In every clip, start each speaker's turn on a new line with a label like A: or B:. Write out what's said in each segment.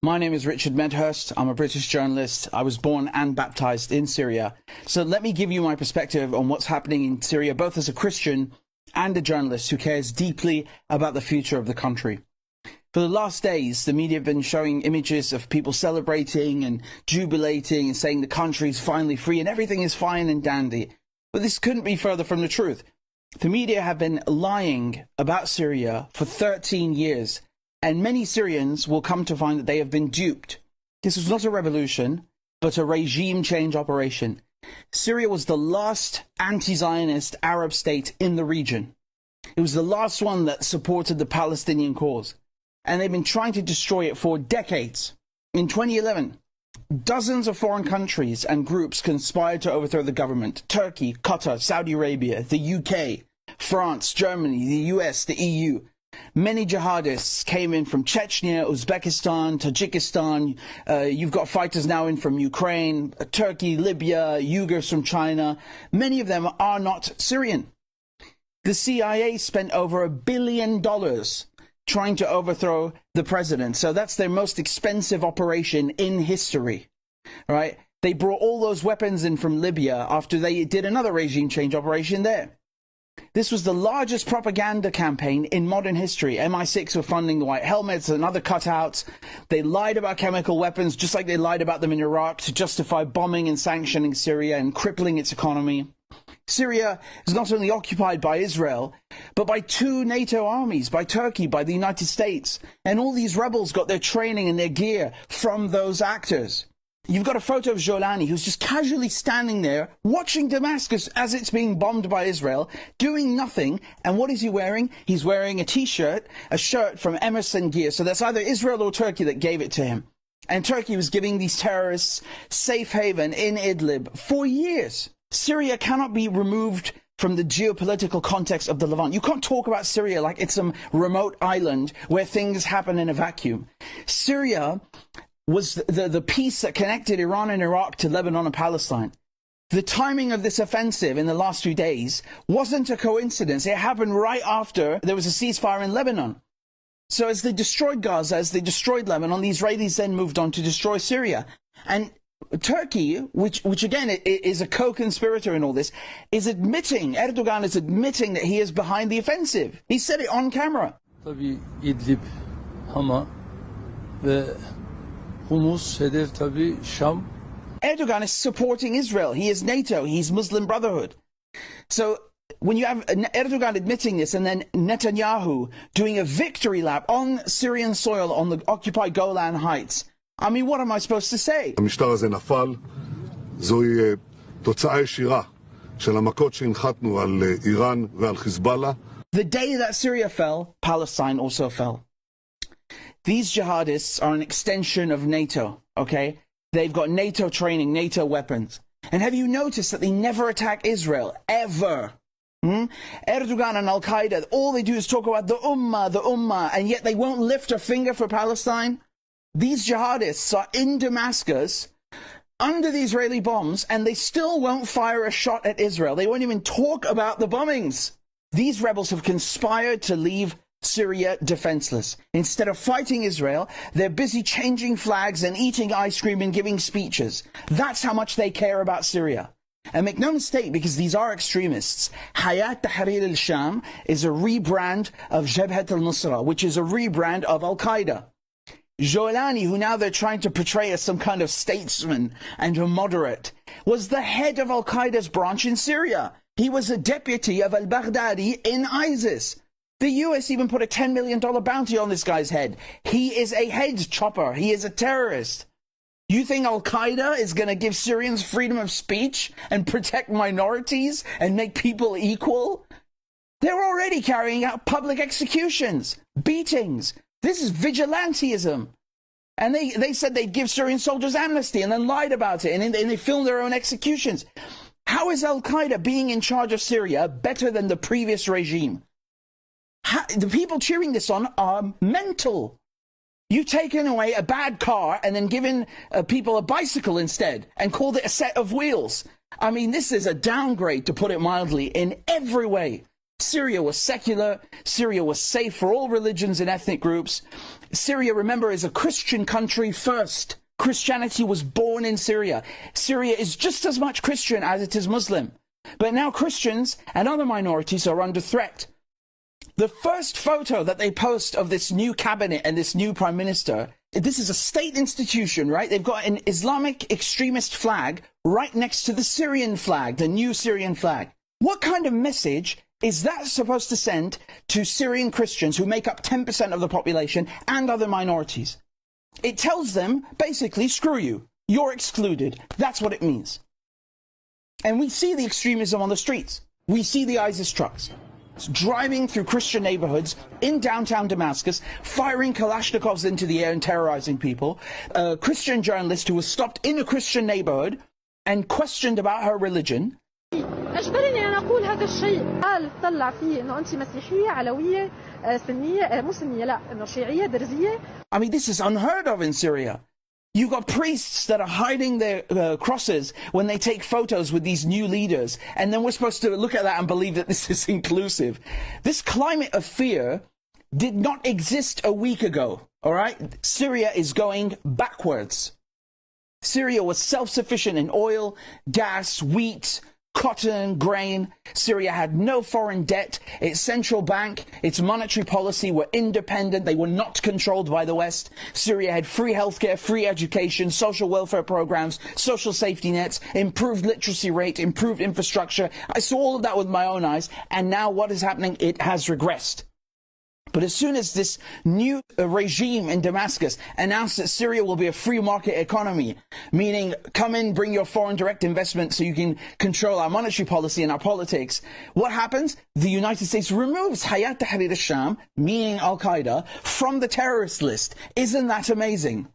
A: My name is Richard Medhurst. I'm a British journalist. I was born and baptized in Syria. So let me give you my perspective on what's happening in Syria, both as a Christian and a journalist who cares deeply about the future of the country. For the last days, the media have been showing images of people celebrating and jubilating and saying the country is finally free and everything is fine and dandy. But this couldn't be further from the truth. The media have been lying about Syria for 13 years. And many Syrians will come to find that they have been duped. This was not a revolution, but a regime change operation. Syria was the last anti-Zionist Arab state in the region. It was the last one that supported the Palestinian cause. And they've been trying to destroy it for decades. In 2011, dozens of foreign countries and groups conspired to overthrow the government. Turkey, Qatar, Saudi Arabia, the UK, France, Germany, the US, the EU. Many jihadists came in from Chechnya, Uzbekistan, Tajikistan. You've got fighters now in from Ukraine, Turkey, Libya, Uyghurs from China. Many of them are not Syrian. The CIA spent over $1 billion trying to overthrow the president. So that's their most expensive operation in history, right? They brought all those weapons in from Libya after they did another regime change operation there. This was the largest propaganda campaign in modern history. MI6 were funding the white helmets and other cutouts. They lied about chemical weapons, just like they lied about them in Iraq, to justify bombing and sanctioning Syria and crippling its economy. Syria is not only occupied by Israel, but by two NATO armies, by Turkey, by the United States. And all these rebels got their training and their gear from those actors. You've got a photo of Jolani, who's just casually standing there, watching Damascus as it's being bombed by Israel, doing nothing. And what is he wearing? He's wearing a T-shirt, a shirt from Emerson Gear. So that's either Israel or Turkey that gave it to him. And Turkey was giving these terrorists safe haven in Idlib for years. Syria cannot be removed from the geopolitical context of the Levant. You can't talk about Syria like it's some remote island where things happen in a vacuum. Syria was the piece that connected Iran and Iraq to Lebanon and Palestine. The timing of this offensive in the last few days wasn't a coincidence. It happened right after there was a ceasefire in Lebanon. So as they destroyed Gaza, as they destroyed Lebanon, the Israelis then moved on to destroy Syria. And Turkey, which again is a co-conspirator in all this, is admitting, Erdogan is admitting that he is behind the offensive. He said it on camera.
B: Tabii İdlib, Hama ve Humus, hedef tabii Şam.
A: Erdogan is supporting Israel. He is NATO. He's Muslim Brotherhood. So when you have Erdogan admitting this and then Netanyahu doing a victory lap on Syrian soil on the occupied Golan Heights, I mean, what am I supposed to say?
C: המשטר הזה נפל, זוהי תוצאה ישירה של המכות שהנחתנו על איראן ועל חיזבאללה.
A: The day that Syria fell, Palestine also fell. These jihadists are an extension of NATO, okay? They've got NATO training, NATO weapons. And have you noticed that they never attack Israel, ever? Erdogan and Al-Qaeda, all they do is talk about the Ummah, and yet they won't lift a finger for Palestine? These jihadists are in Damascus, under the Israeli bombs, and they still won't fire a shot at Israel. They won't even talk about the bombings. These rebels have conspired to leave Syria defenseless. Instead of fighting Israel, they're busy changing flags and eating ice cream and giving speeches. That's how much they care about Syria. And make no mistake, because these are extremists, Hayat Tahrir al-Sham is a rebrand of Jabhat al-Nusra, which is a rebrand of Al-Qaeda. Jolani, who now they're trying to portray as some kind of statesman and a moderate, was the head of Al-Qaeda's branch in Syria. He was a deputy of al-Baghdadi in ISIS. The US even put a $10 million bounty on this guy's head. He is a head chopper. He is a terrorist. You think Al-Qaeda is going to give Syrians freedom of speech and protect minorities and make people equal? They're already carrying out public executions, beatings. This is vigilantism. And they said they'd give Syrian soldiers amnesty and then lied about it. And they filmed their own executions. How is Al-Qaeda being in charge of Syria better than the previous regime? The people cheering this on are mental. You've taken away a bad car and then given people a bicycle instead and called it a set of wheels. I mean, this is a downgrade, to put it mildly, in every way. Syria was secular. Syria was safe for all religions and ethnic groups. Syria, remember, is a Christian country first. Christianity was born in Syria. Syria is just as much Christian as it is Muslim. But now Christians and other minorities are under threat. The first photo that they post of this new cabinet and this new prime minister, this is a state institution, right? They've got an Islamic extremist flag right next to the Syrian flag, the new Syrian flag. What kind of message is that supposed to send to Syrian Christians who make up 10% of the population and other minorities? It tells them, basically, screw you. You're excluded. That's what it means. And we see the extremism on the streets. We see the ISIS trucks driving through Christian neighborhoods in downtown Damascus, firing Kalashnikovs into the air and terrorizing people. A Christian journalist who was stopped in a Christian neighborhood and questioned about her religion.
D: أجبرني أن أقول هذا الشيء. قال طلع فيه إنه أنت مسيحية علوية سنية مو سنية لا إنه شيعية درزية.
A: I mean, this is unheard of in Syria. You've got priests that are hiding their crosses when they take photos with these new leaders. And then we're supposed to look at that and believe that this is inclusive. This climate of fear did not exist a week ago. All right? Syria is going backwards. Syria was self-sufficient in oil, gas, wheat, cotton, grain. Syria had no foreign debt. Its central bank, its monetary policy were independent. They were not controlled by the West. Syria had free healthcare, free education, social welfare programs, social safety nets, improved literacy rate, improved infrastructure. I saw all of that with my own eyes. And now what is happening? It has regressed. But as soon as this new regime in Damascus announced that Syria will be a free market economy, meaning come in, bring your foreign direct investment so you can control our monetary policy and our politics, what happens? The United States removes Hayat Tahrir al-Sham, meaning Al-Qaeda, from the terrorist list. Isn't that amazing?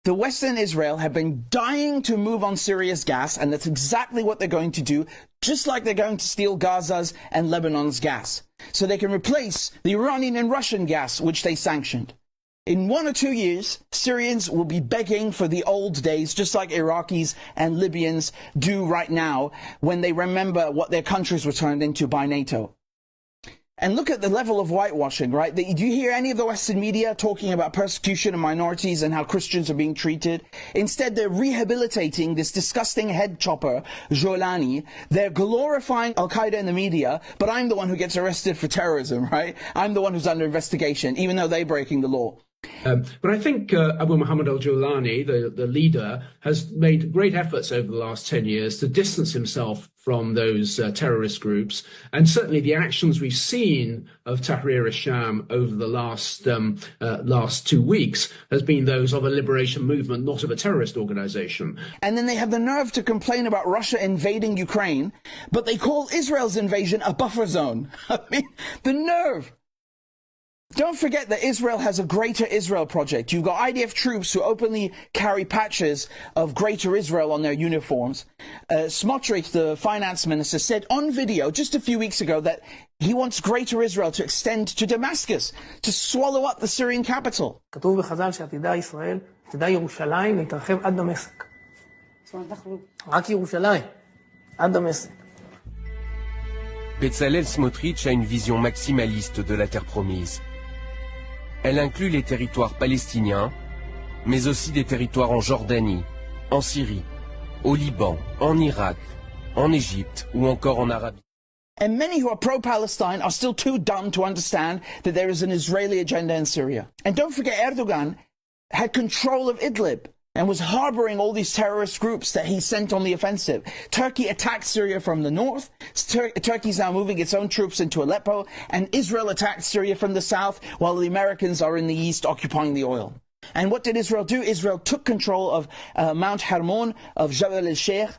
A: The West and Israel have been dying to move on Syria's gas, and that's exactly what they're going to do, just like they're going to steal Gaza's and Lebanon's gas, so they can replace the Iranian and Russian gas, which they sanctioned. In 1 or 2 years, Syrians will be begging for the old days, just like Iraqis and Libyans do right now, when they remember what their countries were turned into by NATO. And look at the level of whitewashing, right? Do you hear any of the Western media talking about persecution of minorities and how Christians are being treated? Instead, they're rehabilitating this disgusting head chopper, Jolani. They're glorifying Al-Qaeda in the media, but I'm the one who gets arrested for terrorism, right? I'm the one who's under investigation, even though they're breaking the law.
E: But I think Abu Muhammad al-Jawlani, the leader, has made great efforts over the last 10 years to distance himself from those terrorist groups. And certainly the actions we've seen of Tahrir al-Sham over the last 2 weeks has been those of a liberation movement, not of a terrorist organization.
A: And then they have the nerve to complain about Russia invading Ukraine, but they call Israel's invasion a buffer zone. I mean, the nerve. Don't forget that Israel has a Greater Israel project. You've got IDF troops who openly carry patches of Greater Israel on their uniforms. Smotrich, the finance minister, said on video just a few weeks ago that he wants Greater Israel to extend to Damascus, to swallow up the Syrian capital.
F: כתוב בחז"ל שעתידה ישראל, עתידה ירושלים להתרחב עד דמשק. רק ירושלים, עד דמשק.
G: Bezalel Smotrich a une vision maximaliste de la terre promise. Elle inclut les territoires palestiniens, mais aussi des territoires en Jordanie, en Syrie, au Liban, en Irak, en Égypte ou encore en Arabie.
A: And many who are pro-Palestine are still too dumb to understand that there is an Israeli agenda in Syria. And don't forget, Erdogan had control of Idlib and was harboring all these terrorist groups that he sent on the offensive. Turkey attacked Syria from the north. Turkey's now moving its own troops into Aleppo. And Israel attacked Syria from the south, while the Americans are in the east occupying the oil. And what did Israel do? Israel took control of Mount Hermon, of Jabal al-Sheikh.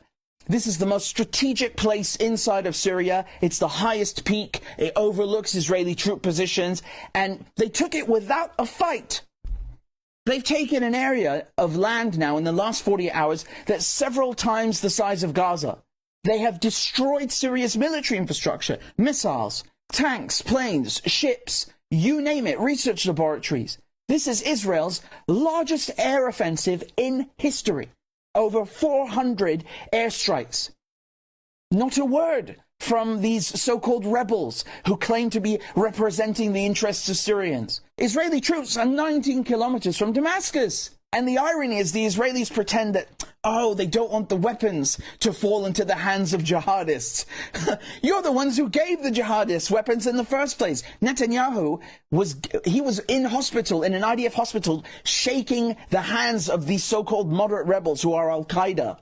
A: This is the most strategic place inside of Syria. It's the highest peak. It overlooks Israeli troop positions. And they took it without a fight. They've taken an area of land now in the last 48 hours that's several times the size of Gaza. They have destroyed Syria's military infrastructure, missiles, tanks, planes, ships, you name it, research laboratories. This is Israel's largest air offensive in history. Over 400 airstrikes. Not a word from these so-called rebels who claim to be representing the interests of Syrians. Israeli troops are 19 kilometers from Damascus. And the irony is the Israelis pretend that, oh, they don't want the weapons to fall into the hands of jihadists. You're the ones who gave the jihadists weapons in the first place. Netanyahu was in hospital, in an IDF hospital, shaking the hands of these so-called moderate rebels who are Al-Qaeda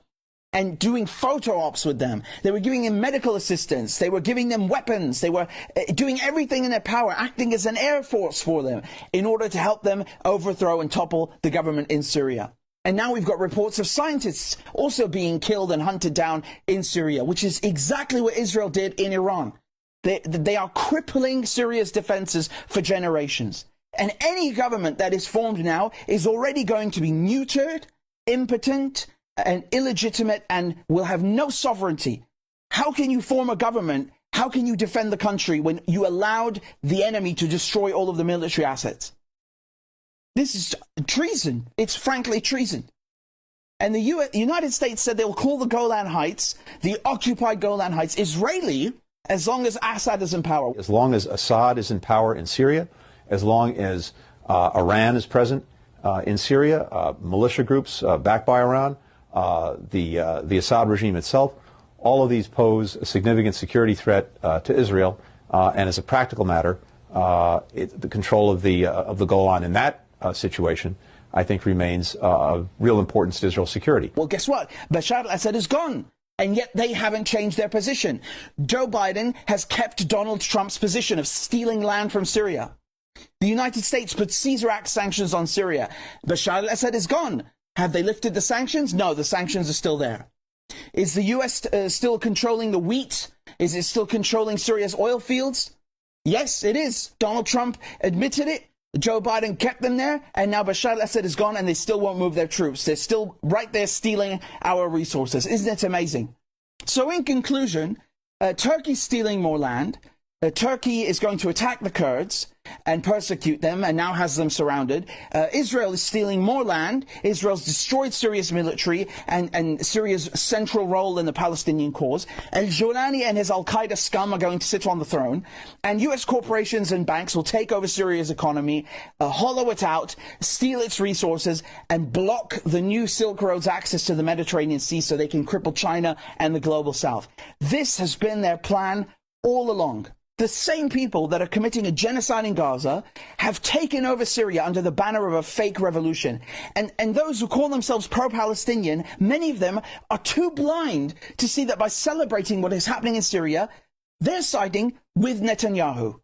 A: and doing photo ops with them. They were giving them medical assistance. They were giving them weapons. They were doing everything in their power, acting as an air force for them in order to help them overthrow and topple the government in Syria. And now we've got reports of scientists also being killed and hunted down in Syria, which is exactly what Israel did in Iran. They are crippling Syria's defenses for generations. And any government that is formed now is already going to be neutered, impotent, and illegitimate, and will have no sovereignty. How can you form a government? How can you defend the country when you allowed the enemy to destroy all of the military assets? This is treason. It's frankly treason. And the United States said they'll call the Golan Heights, the occupied Golan Heights, Israeli, as long as Assad is in power.
H: As long as Assad is in power in Syria, as long as Iran is present in Syria, militia groups backed by Iran, the Assad regime itself, all of these pose a significant security threat to Israel, and as a practical matter, the control of the Golan in that situation, I think, remains of real importance to Israel's security.
A: Well, guess what? Bashar al-Assad is gone, and yet they haven't changed their position. Joe Biden has kept Donald Trump's position of stealing land from Syria. The United States put Caesar Act sanctions on Syria. Bashar al-Assad is gone. Have they lifted the sanctions? No, the sanctions are still there. Is the U.S. Still controlling the wheat? Is it still controlling Syria's oil fields? Yes, it is. Donald Trump admitted it. Joe Biden kept them there, and now Bashar al-Assad is gone, and they still won't move their troops. They're still right there stealing our resources. Isn't it amazing? So in conclusion, Turkey's stealing more land. Turkey is going to attack the Kurds and persecute them, and now has them surrounded. Israel is stealing more land. Israel's destroyed Syria's military and Syria's central role in the Palestinian cause. Al-Jolani and his Al-Qaeda scum are going to sit on the throne, and U.S. corporations and banks will take over Syria's economy, hollow it out, steal its resources, and block the new Silk Road's access to the Mediterranean Sea so they can cripple China and the global south. This has been their plan all along. The same people that are committing a genocide in Gaza have taken over Syria under the banner of a fake revolution. And those who call themselves pro-Palestinian, many of them are too blind to see that by celebrating what is happening in Syria, they're siding with Netanyahu.